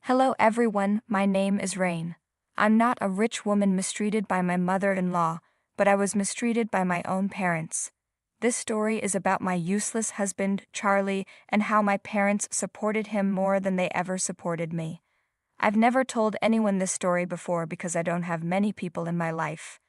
Hello everyone, my name is Rain. I'm not a rich woman mistreated by my mother-in-law, but I was mistreated by my own parents. This story is about my useless husband, Charlie, and how my parents supported him more than they ever supported me. I've never told anyone this story before because I don't have many people in my life.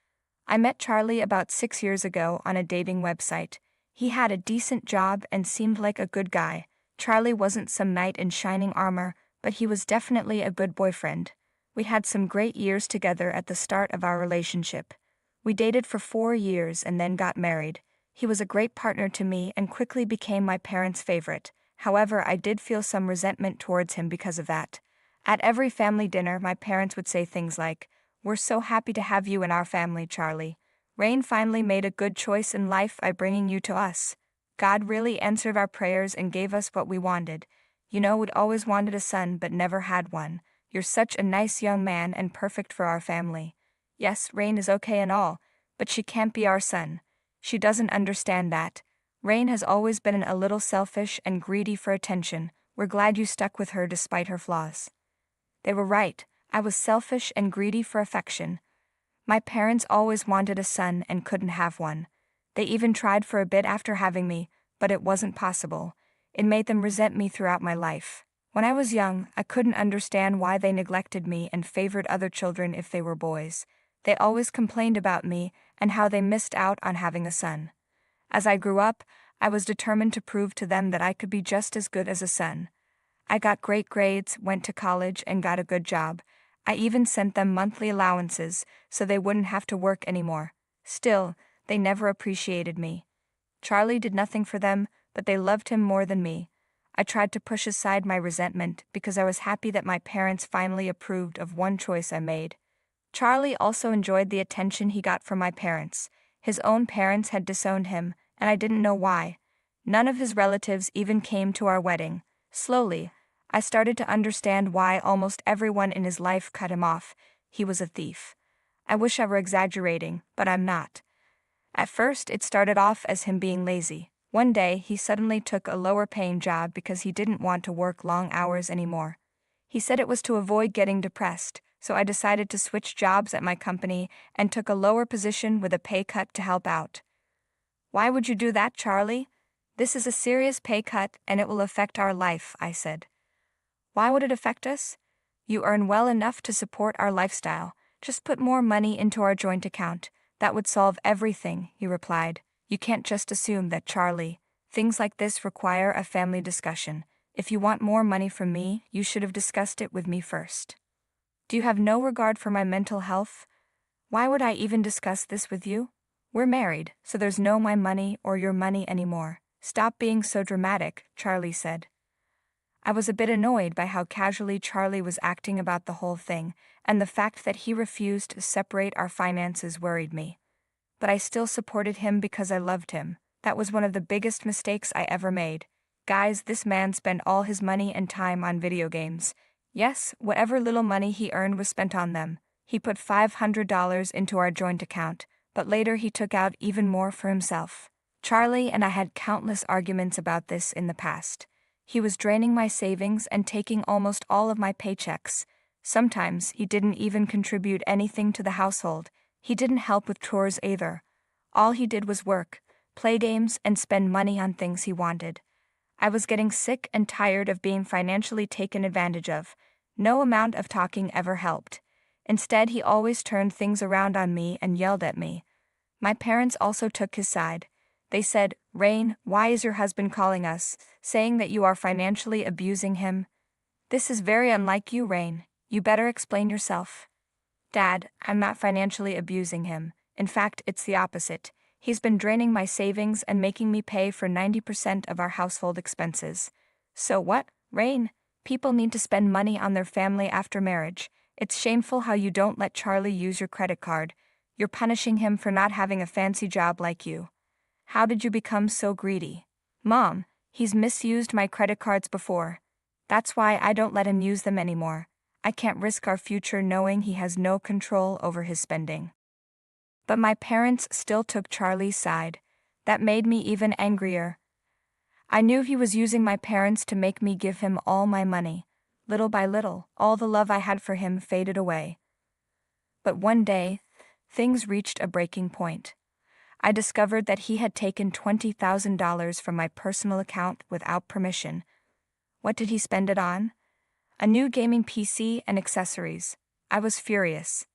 I met Charlie about 6 years ago on a dating website. He had a decent job and seemed like a good guy. Charlie wasn't some knight in shining armor, but he was definitely a good boyfriend. We had some great years together at the start of our relationship. We dated for 4 years and then got married. He was a great partner to me and quickly became my parents' favorite. However, I did feel some resentment towards him because of that. At every family dinner, my parents would say things like, "We're so happy to have you in our family, Charlie. Rain finally made a good choice in life by bringing you to us. God really answered our prayers and gave us what we wanted. You know, we'd always wanted a son but never had one. You're such a nice young man and perfect for our family. Yes, Rain is okay and all, but she can't be our son. She doesn't understand that. Rain has always been a little selfish and greedy for attention. We're glad you stuck with her despite her flaws." They were right. I was selfish and greedy for affection. My parents always wanted a son and couldn't have one. They even tried for a bit after having me, but it wasn't possible. It made them resent me throughout my life. When I was young, I couldn't understand why they neglected me and favored other children if they were boys. They always complained about me and how they missed out on having a son. As I grew up, I was determined to prove to them that I could be just as good as a son. I got great grades, went to college, and got a good job. I even sent them monthly allowances so they wouldn't have to work anymore. Still, they never appreciated me. Charlie did nothing for them, but they loved him more than me. I tried to push aside my resentment because I was happy that my parents finally approved of one choice I made. Charlie also enjoyed the attention he got from my parents. His own parents had disowned him, and I didn't know why. None of his relatives even came to our wedding. Slowly, I started to understand why almost everyone in his life cut him off. He was a thief. I wish I were exaggerating, but I'm not. At first, it started off as him being lazy. One day, he suddenly took a lower-paying job because he didn't want to work long hours anymore. He said it was to avoid getting depressed, so I decided to switch jobs at my company and took a lower position with a pay cut to help out. "Why would you do that, Charlie? This is a serious pay cut and it will affect our life," I said. "Why would it affect us? You earn well enough to support our lifestyle. Just put more money into our joint account. That would solve everything," he replied. "You can't just assume that, Charlie. Things like this require a family discussion. If you want more money from me, you should have discussed it with me first. Do you have no regard for my mental health? Why would I even discuss this with you? We're married, so there's no my money or your money anymore. Stop being so dramatic," Charlie said. I was a bit annoyed by how casually Charlie was acting about the whole thing, and the fact that he refused to separate our finances worried me. But I still supported him because I loved him. That was one of the biggest mistakes I ever made. Guys, this man spent all his money and time on video games. Yes, whatever little money he earned was spent on them. He put $500 into our joint account, but later he took out even more for himself. Charlie and I had countless arguments about this in the past. He was draining my savings and taking almost all of my paychecks. Sometimes he didn't even contribute anything to the household. He didn't help with chores either. All he did was work, play games, and spend money on things he wanted. I was getting sick and tired of being financially taken advantage of. No amount of talking ever helped. Instead, he always turned things around on me and yelled at me. My parents also took his side. They said, "Rain, why is your husband calling us, saying that you are financially abusing him? This is very unlike you, Rain. You better explain yourself." "Dad, I'm not financially abusing him. In fact, it's the opposite. He's been draining my savings and making me pay for 90% of our household expenses." "So what, Rain? People need to spend money on their family after marriage. It's shameful how you don't let Charlie use your credit card. You're punishing him for not having a fancy job like you. How did you become so greedy?" "Mom, he's misused my credit cards before. That's why I don't let him use them anymore. I can't risk our future knowing he has no control over his spending." But my parents still took Charlie's side. That made me even angrier. I knew he was using my parents to make me give him all my money. Little by little, all the love I had for him faded away. But one day, things reached a breaking point. I discovered that he had taken $20,000 from my personal account without permission. What did he spend it on? A new gaming PC and accessories. I was furious.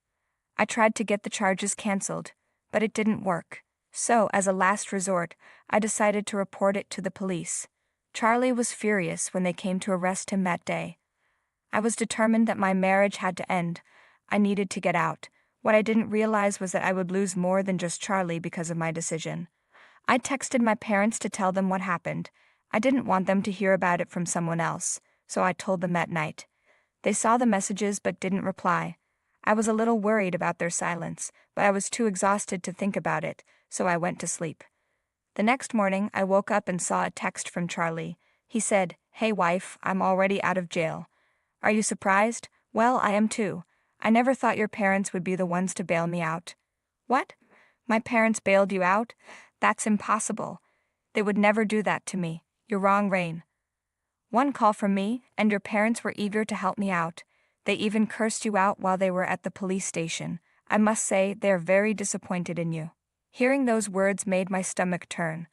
I tried to get the charges canceled, but it didn't work. So, as a last resort, I decided to report it to the police. Charlie was furious when they came to arrest him that day. I was determined that my marriage had to end. I needed to get out. What I didn't realize was that I would lose more than just Charlie because of my decision. I texted my parents to tell them what happened. I didn't want them to hear about it from someone else, so I told them that night. They saw the messages but didn't reply. I was a little worried about their silence, but I was too exhausted to think about it, so I went to sleep. The next morning, I woke up and saw a text from Charlie. He said, "Hey wife, I'm already out of jail. Are you surprised? Well, I am too. I never thought your parents would be the ones to bail me out." "What? My parents bailed you out? That's impossible. They would never do that to me. You're wrong, Rain. One call from me, and your parents were eager to help me out. They even cursed you out while they were at the police station. I must say, they're very disappointed in you." Hearing those words made my stomach turn.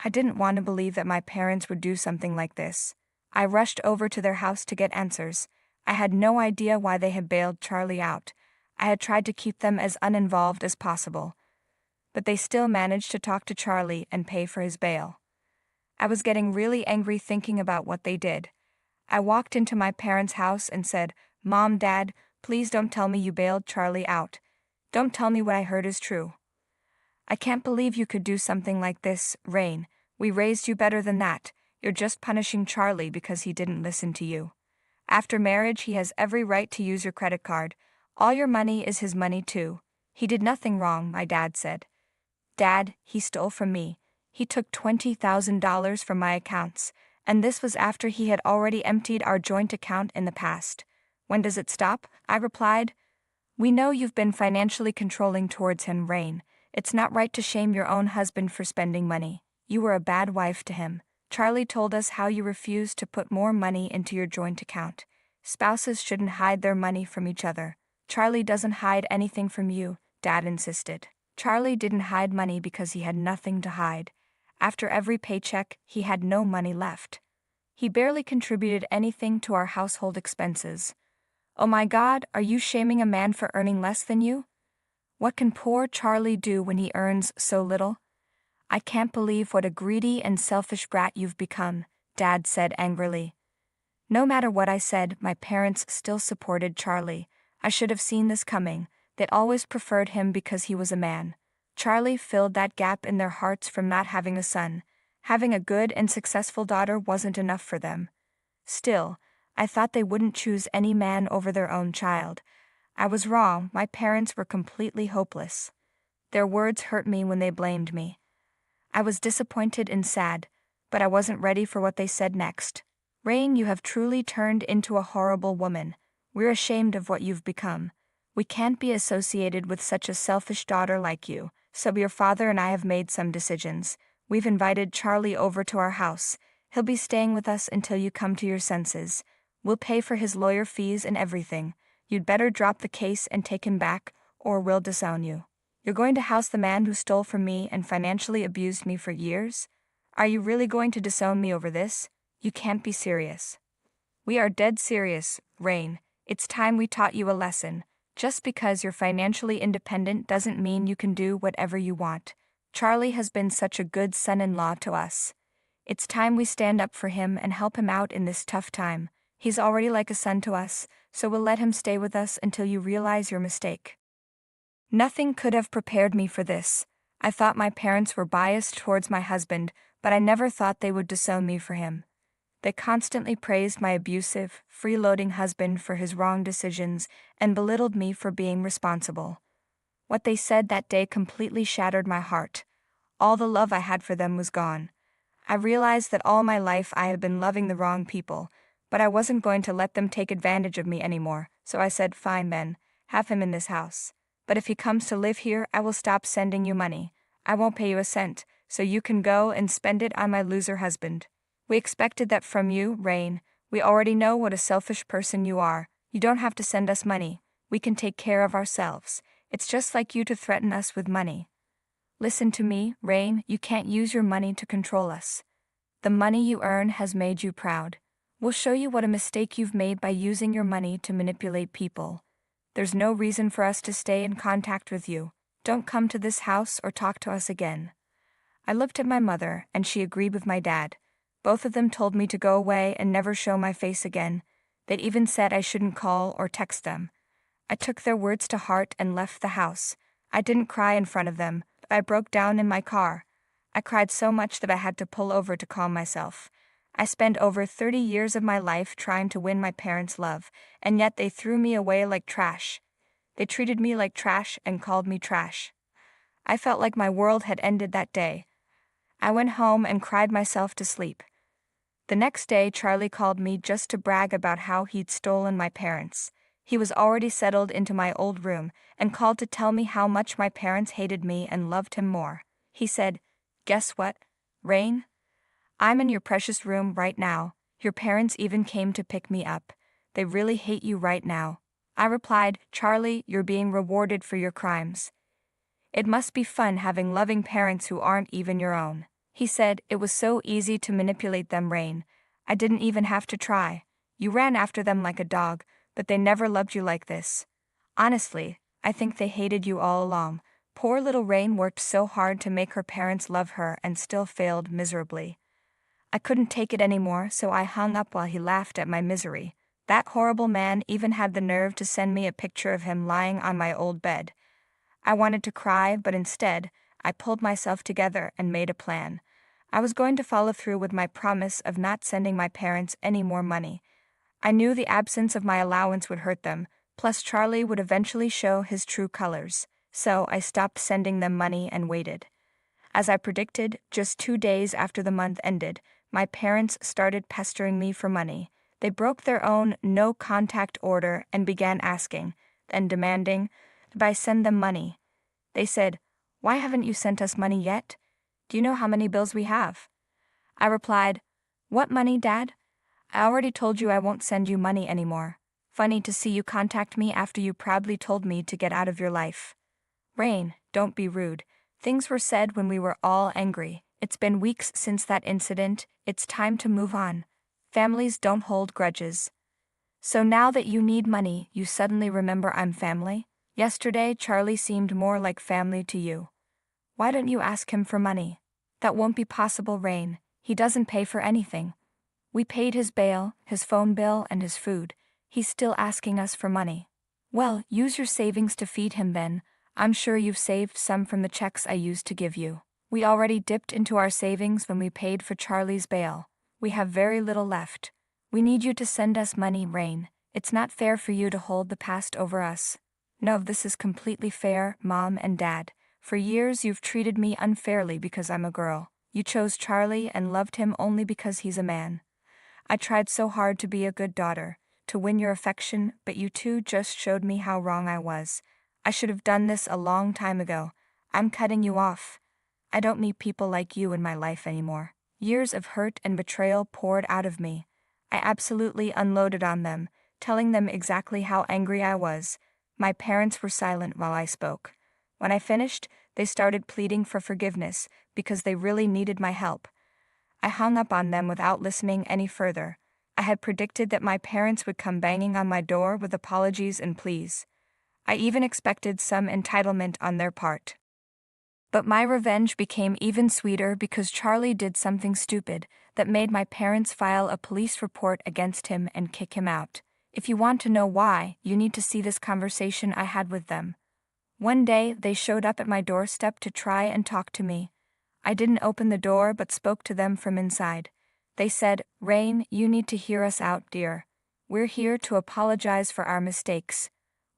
I didn't want to believe that my parents would do something like this. I rushed over to their house to get answers. I had no idea why they had bailed Charlie out. I had tried to keep them as uninvolved as possible. But they still managed to talk to Charlie and pay for his bail. I was getting really angry thinking about what they did. I walked into my parents' house and said, "Mom, Dad, please don't tell me you bailed Charlie out. Don't tell me what I heard is true. I can't believe you could do something like this, Rain. We raised you better than that. You're just punishing Charlie because he didn't listen to you. After marriage, he has every right to use your credit card. All your money is his money too. He did nothing wrong," my dad said. "Dad, he stole from me. He took $20,000 from my accounts, and this was after he had already emptied our joint account in the past. When does it stop?" I replied. "We know you've been financially controlling towards him, Rain. It's not right to shame your own husband for spending money. You were a bad wife to him. Charlie told us how you refused to put more money into your joint account. Spouses shouldn't hide their money from each other." "Charlie doesn't hide anything from you," Dad insisted. "Charlie didn't hide money because he had nothing to hide. After every paycheck, he had no money left. He barely contributed anything to our household expenses." "Oh my God, are you shaming a man for earning less than you? What can poor Charlie do when he earns so little? I can't believe what a greedy and selfish brat you've become," Dad said angrily. No matter what I said, my parents still supported Charlie. I should have seen this coming. They'd always preferred him because he was a man. Charlie filled that gap in their hearts from not having a son. Having a good and successful daughter wasn't enough for them. Still, I thought they wouldn't choose any man over their own child. I was wrong. My parents were completely hopeless. Their words hurt me when they blamed me. I was disappointed and sad, but I wasn't ready for what they said next. "Rain, you have truly turned into a horrible woman. We're ashamed of what you've become. We can't be associated with such a selfish daughter like you, so your father and I have made some decisions. We've invited Charlie over to our house. He'll be staying with us until you come to your senses. We'll pay for his lawyer fees and everything. You'd better drop the case and take him back, or we'll disown you. You're going to house the man who stole from me and financially abused me for years? Are you really going to disown me over this? You can't be serious." "We are dead serious, Rain. It's time we taught you a lesson. Just because you're financially independent doesn't mean you can do whatever you want. Charlie has been such a good son-in-law to us. It's time we stand up for him and help him out in this tough time. He's already like a son to us, so we'll let him stay with us until you realize your mistake." Nothing could have prepared me for this. I thought my parents were biased towards my husband, but I never thought they would disown me for him. They constantly praised my abusive, freeloading husband for his wrong decisions and belittled me for being responsible. What they said that day completely shattered my heart. All the love I had for them was gone. I realized that all my life I had been loving the wrong people, but I wasn't going to let them take advantage of me anymore, so I said, "Fine then, have him in this house. But if he comes to live here, I will stop sending you money. I won't pay you a cent, so you can go and spend it on my loser husband. We expected that from you, Rain. We already know what a selfish person you are. You don't have to send us money. We can take care of ourselves. It's just like you to threaten us with money. Listen to me, Rain, you can't use your money to control us. The money you earn has made you proud. We'll show you what a mistake you've made by using your money to manipulate people. There's no reason for us to stay in contact with you. Don't come to this house or talk to us again. I looked at my mother, and she agreed with my dad. Both of them told me to go away and never show my face again. They'd even said I shouldn't call or text them. I took their words to heart and left the house. I didn't cry in front of them, but I broke down in my car. I cried so much that I had to pull over to calm myself. I spent over 30 years of my life trying to win my parents' love, and yet they threw me away like trash. They treated me like trash and called me trash. I felt like my world had ended that day. I went home and cried myself to sleep. The next day, Charlie called me just to brag about how he'd stolen my parents. He was already settled into my old room and called to tell me how much my parents hated me and loved him more. He said, "Guess what, Rain? I'm in your precious room right now. Your parents even came to pick me up. They really hate you right now." I replied, "Charlie, you're being rewarded for your crimes. It must be fun having loving parents who aren't even your own." He said, "It was so easy to manipulate them, Rain. I didn't even have to try. You ran after them like a dog, but they never loved you like this. Honestly, I think they hated you all along." Poor little Rain worked so hard to make her parents love her and still failed miserably. I couldn't take it anymore, so I hung up while he laughed at my misery. That horrible man even had the nerve to send me a picture of him lying on my old bed. I wanted to cry, but instead, I pulled myself together and made a plan. I was going to follow through with my promise of not sending my parents any more money. I knew the absence of my allowance would hurt them, plus Charlie would eventually show his true colors, so I stopped sending them money and waited. As I predicted, just 2 days after the month ended, my parents started pestering me for money. They broke their own no-contact order and began asking, and demanding, that I send them money. They said, "Why haven't you sent us money yet? Do you know how many bills we have?" I replied, "What money, Dad? I already told you I won't send you money anymore. Funny to see you contact me after you proudly told me to get out of your life." Rain, don't be rude. Things were said when we were all angry. It's been weeks since that incident. It's time to move on. Families don't hold grudges. So now that you need money, you suddenly remember I'm family? Yesterday, Charlie seemed more like family to you. Why don't you ask him for money? That won't be possible, Rain. He doesn't pay for anything. We paid his bail, his phone bill, and his food. He's still asking us for money. Well, use your savings to feed him then. I'm sure you've saved some from the checks I used to give you. We already dipped into our savings when we paid for Charlie's bail. We have very little left. We need you to send us money, Rain. It's not fair for you to hold the past over us. No, this is completely fair, Mom and Dad. For years you've treated me unfairly because I'm a girl. You chose Charlie and loved him only because he's a man. I tried so hard to be a good daughter, to win your affection, but you two just showed me how wrong I was. I should have done this a long time ago. I'm cutting you off. I don't need people like you in my life anymore. Years of hurt and betrayal poured out of me. I absolutely unloaded on them, telling them exactly how angry I was. My parents were silent while I spoke. When I finished, they started pleading for forgiveness because they really needed my help. I hung up on them without listening any further. I had predicted that my parents would come banging on my door with apologies and pleas. I even expected some entitlement on their part. But my revenge became even sweeter because Charlie did something stupid that made my parents file a police report against him and kick him out. If you want to know why, you need to see this conversation I had with them. One day, they showed up at my doorstep to try and talk to me. I didn't open the door but spoke to them from inside. They said, "Rain, you need to hear us out, dear. We're here to apologize for our mistakes.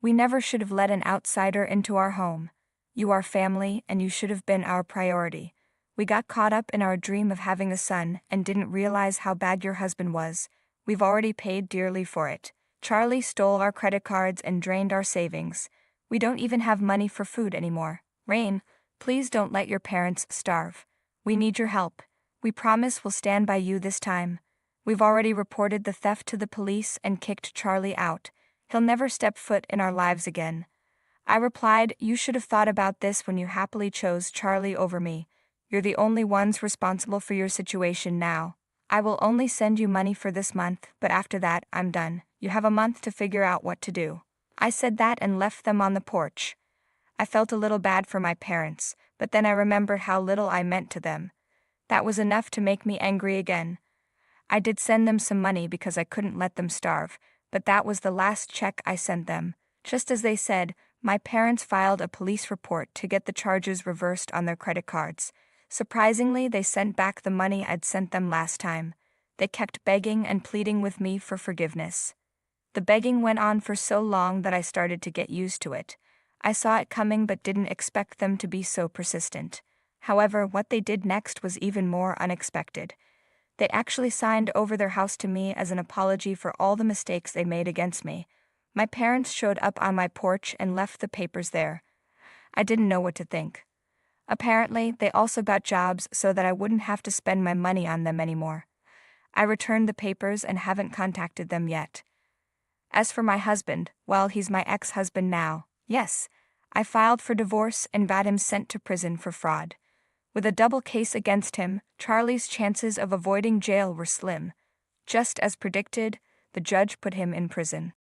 We never should have let an outsider into our home. You are family, and you should have been our priority. We got caught up in our dream of having a son and didn't realize how bad your husband was. We've already paid dearly for it. Charlie stole our credit cards and drained our savings. We don't even have money for food anymore. Rain, please don't let your parents starve. We need your help. We promise we'll stand by you this time. We've already reported the theft to the police and kicked Charlie out. He'll never step foot in our lives again. I replied, you should have thought about this when you happily chose Charlie over me. You're the only ones responsible for your situation now. I will only send you money for this month, but after that, I'm done. You have a month to figure out what to do. I said that and left them on the porch. I felt a little bad for my parents, but then I remembered how little I meant to them. That was enough to make me angry again. I did send them some money because I couldn't let them starve, but that was the last check I sent them. Just as they said, my parents filed a police report to get the charges reversed on their credit cards. Surprisingly, they sent back the money I'd sent them last time. They kept begging and pleading with me for forgiveness. The begging went on for so long that I started to get used to it. I saw it coming but didn't expect them to be so persistent. However, what they did next was even more unexpected. They actually signed over their house to me as an apology for all the mistakes they made against me. My parents showed up on my porch and left the papers there. I didn't know what to think. Apparently, they also got jobs so that I wouldn't have to spend my money on them anymore. I returned the papers and haven't contacted them yet. As for my husband, well, he's my ex-husband now. Yes, I filed for divorce and got him sent to prison for fraud. With a double case against him, Charlie's chances of avoiding jail were slim. Just as predicted, the judge put him in prison.